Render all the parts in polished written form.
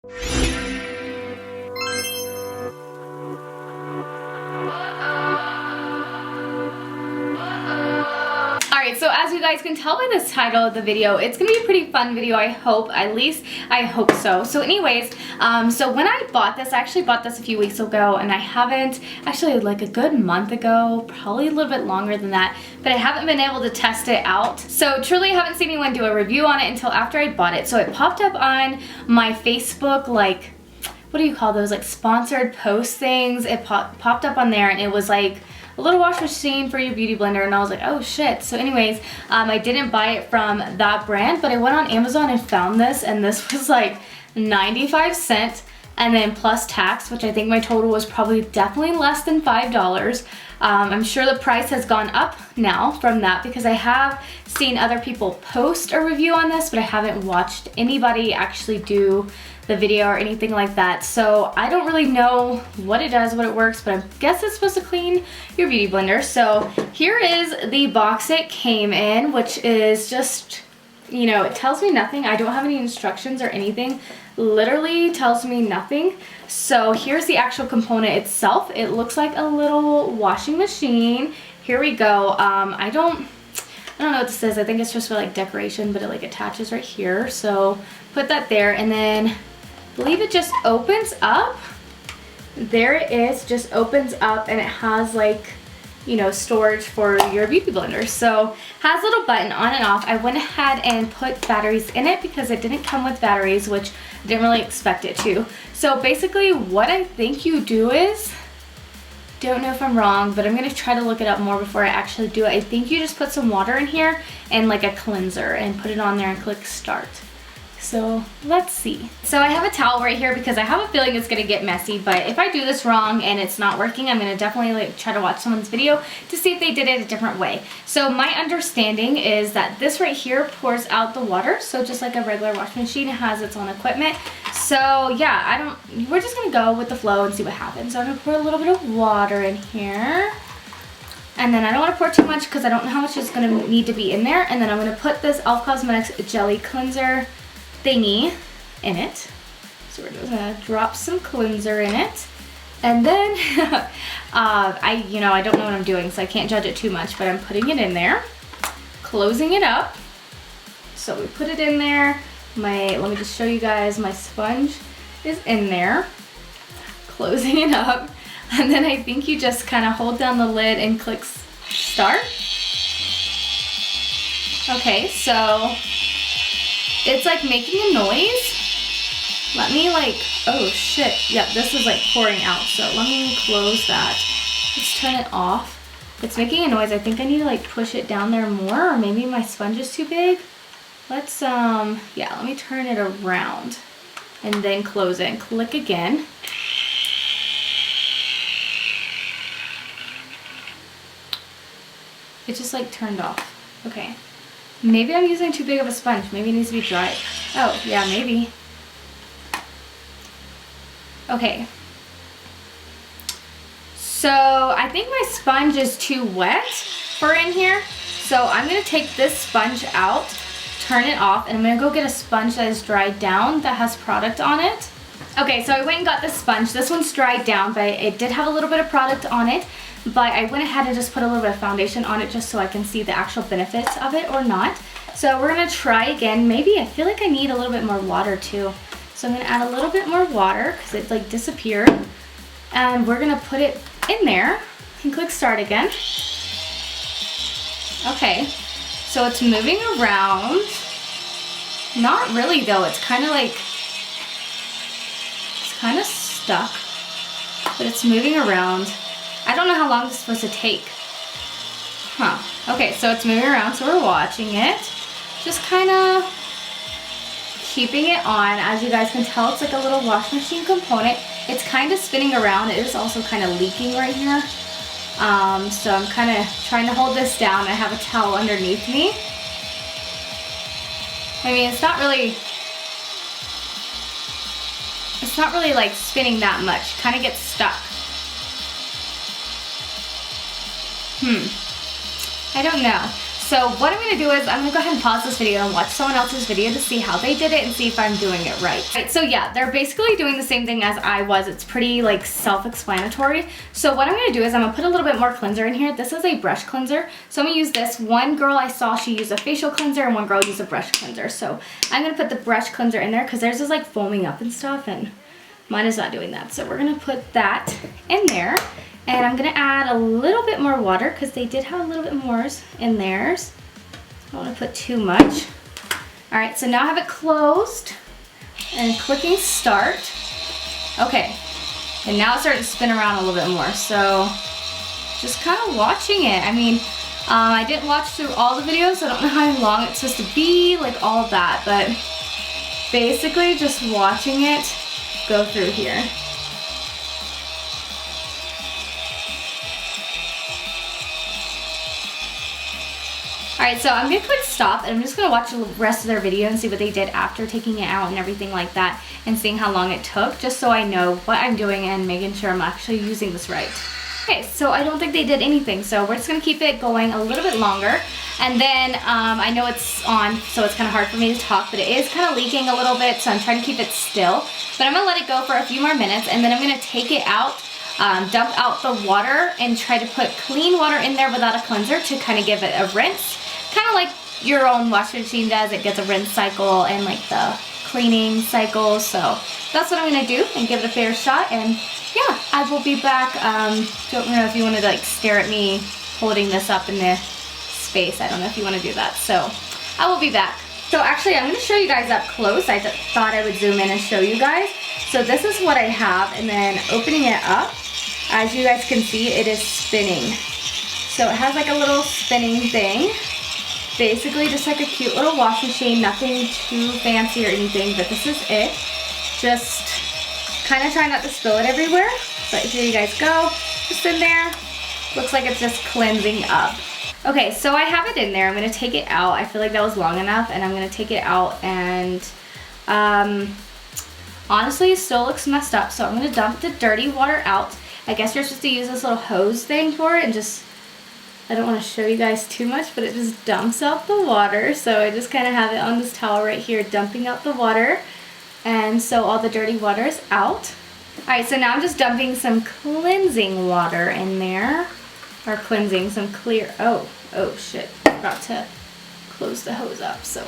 Alright, so as you guys can tell by the title of the video, it's gonna be a pretty fun video, I hope. At least, I hope so. So anyways, so when I bought this, I actually bought this a few weeks ago, and I haven't, actually like a good month ago, probably a little bit longer than that, but I haven't been able to test it out. So truly I haven't seen anyone do a review on it until after I bought it. So it popped up on my Facebook, like, what do you call those, like sponsored post things? It popped up on there, and it was like a little wash machine for your beauty blender, and I was like, oh shit. So anyways, I didn't buy it from that brand, but I went on Amazon and found this, and this was like 95 cents, and then plus tax, which I think my total was probably definitely less than $5. I'm sure the price has gone up now from that, because I have seen other people post a review on this, but I haven't watched anybody actually do the video or anything like that. So I don't really know what it does, what it works, but I guess it's supposed to clean your beauty blender. So here is the box it came in, which is just, you know, it tells me nothing. I don't have any instructions or anything. Literally tells me nothing. So here's the actual component itself. It looks like a little washing machine. Here we go. I don't know what this is. I think it's just for like decoration, but it like attaches right here. So put that there, and then I believe it just opens up. There it is, just opens up, and it has like, you know, storage for your beauty blender. So has a little button on and off. I went ahead and put batteries in it because it didn't come with batteries, which I didn't really expect it to. So basically what I think you do is, don't know if I'm wrong, but I'm gonna try to look it up more before I actually do it. I think you just put some water in here and like a cleanser and put it on there and click start. So let's see. So I have a towel right here because I have a feeling it's gonna get messy, but if I do this wrong and it's not working, I'm gonna definitely like try to watch someone's video to see if they did it a different way. So my understanding is that this right here pours out the water. So just like a regular washing machine, it has its own equipment. So yeah, we're just gonna go with the flow and see what happens. So I'm gonna pour a little bit of water in here. And then I don't want to pour too much because I don't know how much is going to need to be in there. And then I'm going to put this e.l.f. Cosmetics Jelly Cleanser thingy in it. So we're just going to drop some cleanser in it. And then, I don't know what I'm doing, so I can't judge it too much, but I'm putting it in there, closing it up. So we put it in there. Let me just show you guys, my sponge is in there, closing it up. And then I think you just kind of hold down the lid and click start. Okay, so it's like making a noise. Let me oh shit. Yep, this is like pouring out. So let me close that. Let's turn it off. It's making a noise. I think I need to like push it down there more, or maybe my sponge is too big. Let's, yeah, let me turn it around and then close it and click again. It just like turned off. Okay. Maybe I'm using too big of a sponge. Maybe it needs to be dry. Oh, yeah, maybe. Okay. So I think my sponge is too wet for in here. So I'm going to take this sponge out, turn it off, and I'm going to go get a sponge that is dried down that has product on it. Okay, so I went and got this sponge. This one's dried down, but it did have a little bit of product on it. But I went ahead and just put a little bit of foundation on it just so I can see the actual benefits of it or not. So we're gonna try again. Maybe I feel like I need a little bit more water too. So I'm gonna add a little bit more water because it like disappeared. And we're gonna put it in there and click start again. Okay, so it's moving around. Not really though, it's kind of stuck, but it's moving around. I don't know how long this is supposed to take. Huh. Okay, so it's moving around, so we're watching it. Just kind of keeping it on. As you guys can tell, it's like a little washing machine component. It's kind of spinning around. It is also kind of leaking right here. So I'm kind of trying to hold this down. I have a towel underneath me. I mean, it's not really like spinning that much. Kind of gets stuck. I don't know. so what I'm gonna do is I'm gonna go ahead and pause this video and watch someone else's video to see how they did it and see if I'm doing it right. Alright, so yeah, they're basically doing the same thing as I was. It's pretty like self-explanatory. So what I'm gonna do is I'm gonna put a little bit more cleanser in here. This is a brush cleanser. So I'm gonna use this. One girl I saw, she used a facial cleanser, and one girl used a brush cleanser. So I'm gonna put the brush cleanser in there because theirs is like foaming up and stuff, and mine is not doing that. So we're gonna put that in there. And I'm gonna add a little bit more water because they did have a little bit more in theirs. I don't wanna put too much. All right, so now I have it closed and clicking start. Okay, and now it's starting to spin around a little bit more. So just kind of watching it. I mean, I didn't watch through all the videos. I don't know how long it's supposed to be, like all of that, but basically just watching it go through here. Alright, so I'm going to click stop, and I'm just going to watch the rest of their video and see what they did after taking it out and everything like that, and seeing how long it took, just so I know what I'm doing and making sure I'm actually using this right. Okay, so I don't think they did anything, so we're just going to keep it going a little bit longer. And then I know it's on, so it's kind of hard for me to talk, but it is kind of leaking a little bit, so I'm trying to keep it still. But I'm going to let it go for a few more minutes, and then I'm going to take it out, dump out the water, and try to put clean water in there without a cleanser to kind of give it a rinse. Kind of like your own washing machine does. It gets a rinse cycle and like the cleaning cycle. So that's what I'm going to do and give it a fair shot. And yeah, I will be back. Don't know if you want to like stare at me holding this up in the space. I don't know if you want to do that. So I will be back. So actually I'm going to show you guys up close. I thought I would zoom in and show you guys. So this is what I have, and then opening it up, as you guys can see, it is spinning. So it has like a little spinning thing. Basically just like a cute little wash machine, nothing too fancy or anything, but this is it. Just kind of try not to spill it everywhere, but here you guys go, just in there. Looks like it's just cleansing up. Okay, so I have it in there. I'm going to take it out. I feel like that was long enough, and I'm going to take it out, and honestly it still looks messed up, so I'm going to dump the dirty water out. I guess you're supposed to use this little hose thing for it, and just, I don't want to show you guys too much, but it just dumps out the water. So I just kind of have it on this towel right here, dumping out the water. And so all the dirty water is out. Alright, so now I'm just dumping some cleansing water in there. Or cleansing some clear, oh shit. Forgot to close the hose up, so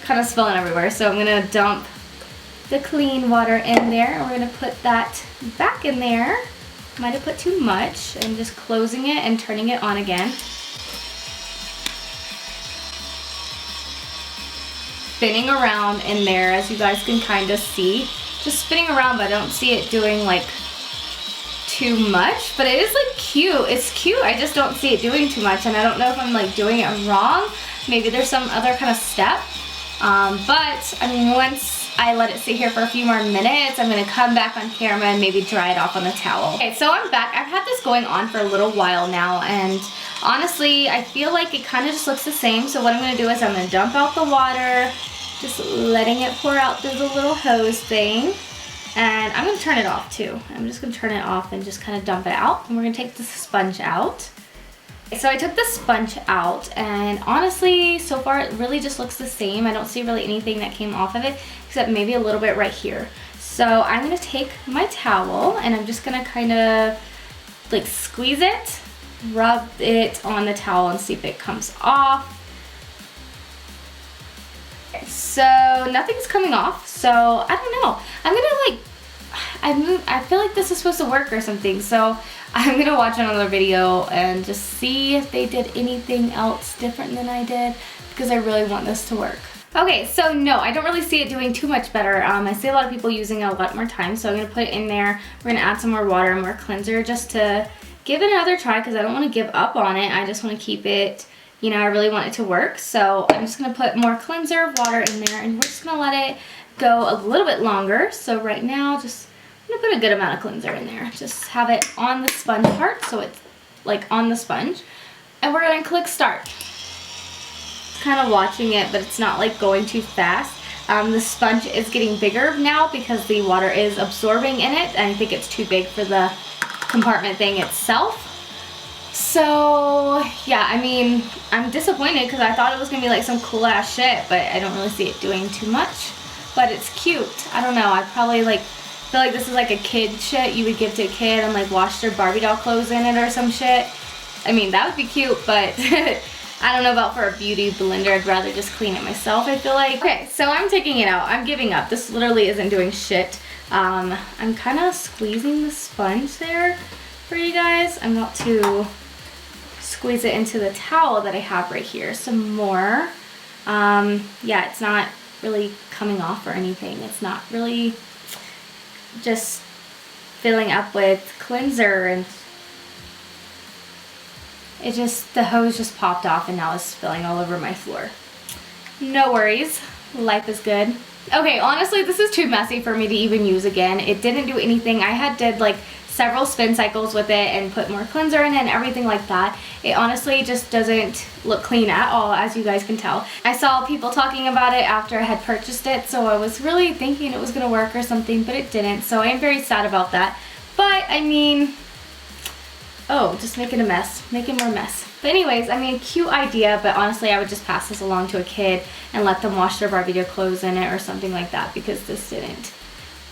kind of spilling everywhere. So I'm going to dump the clean water in there, and we're going to put that back in there. Might have put too much, and just closing it and turning it on again. Spinning around in there, as you guys can kind of see. Just spinning around, but I don't see it doing like too much. But it is like cute. It's cute. I just don't see it doing too much, and I don't know if I'm like doing it wrong. Maybe there's some other kind of step. But I mean, once I let it sit here for a few more minutes, I'm going to come back on camera and maybe dry it off on the towel. Okay, so I'm back. I've had this going on for a little while now, and honestly, I feel like it kind of just looks the same. So what I'm going to do is I'm going to dump out the water, just letting it pour out through the little hose thing. And I'm going to turn it off too. I'm just going to turn it off and just kind of dump it out. And we're going to take the sponge out. So I took the sponge out, and honestly, so far it really just looks the same. I don't see really anything that came off of it, except maybe a little bit right here. So I'm going to take my towel, and I'm just going to kind of like squeeze it, rub it on the towel, and see if it comes off. Okay, so nothing's coming off, so I don't know. I'm going to like, I feel like this is supposed to work or something, so I'm going to watch another video and just see if they did anything else different than I did, because I really want this to work. Okay, so no, I don't really see it doing too much better. I see a lot of people using it a lot more time, so I'm going to put it in there. We're going to add some more water and more cleanser just to give it another try, because I don't want to give up on it. I just want to keep it, you know, I really want it to work. So I'm just going to put more cleanser, water in there, and we're just going to let it go a little bit longer. So right now, just I'm gonna put a good amount of cleanser in there. Just have it on the sponge part, so it's like on the sponge. And we're gonna click start. Kind of watching it, but it's not like going too fast. The sponge is getting bigger now because the water is absorbing in it, and I think it's too big for the compartment thing itself. So yeah, I mean, I'm disappointed because I thought it was gonna be like some cool ass shit, but I don't really see it doing too much. But it's cute. I don't know, I probably like feel like this is like a kid shit you would give to a kid and like wash their Barbie doll clothes in it or some shit. I mean, that would be cute, but I don't know about for a beauty blender. I'd rather just clean it myself, I feel like. Okay, so I'm taking it out. I'm giving up. This literally isn't doing shit. I'm kind of squeezing the sponge there for you guys. I'm about to squeeze it into the towel that I have right here some more. Yeah, it's not really coming off or anything. It's not really just filling up with cleanser, and the hose just popped off and now it's spilling all over my floor. No worries, life is good. Okay, honestly, this is too messy for me to even use again. It didn't do anything. I did like several spin cycles with it and put more cleanser in it and everything like that. It honestly just doesn't look clean at all, as you guys can tell. I saw people talking about it after I had purchased it, so I was really thinking it was gonna work or something, but it didn't, so I am very sad about that. But I mean, oh, just making a mess, making more mess. But anyways, I mean, cute idea, but honestly, I would just pass this along to a kid and let them wash their Barbie doll clothes in it or something like that, because this didn't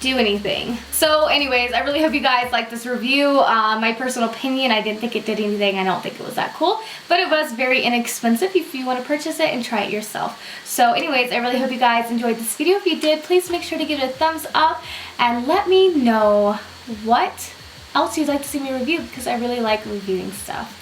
do anything. So anyways, I really hope you guys like this review. My personal opinion, I didn't think it did anything. I don't think it was that cool, but it was very inexpensive if you want to purchase it and try it yourself. So anyways, I really hope you guys enjoyed this video. If you did, please make sure to give it a thumbs up and let me know what else you'd like to see me review, because I really like reviewing stuff.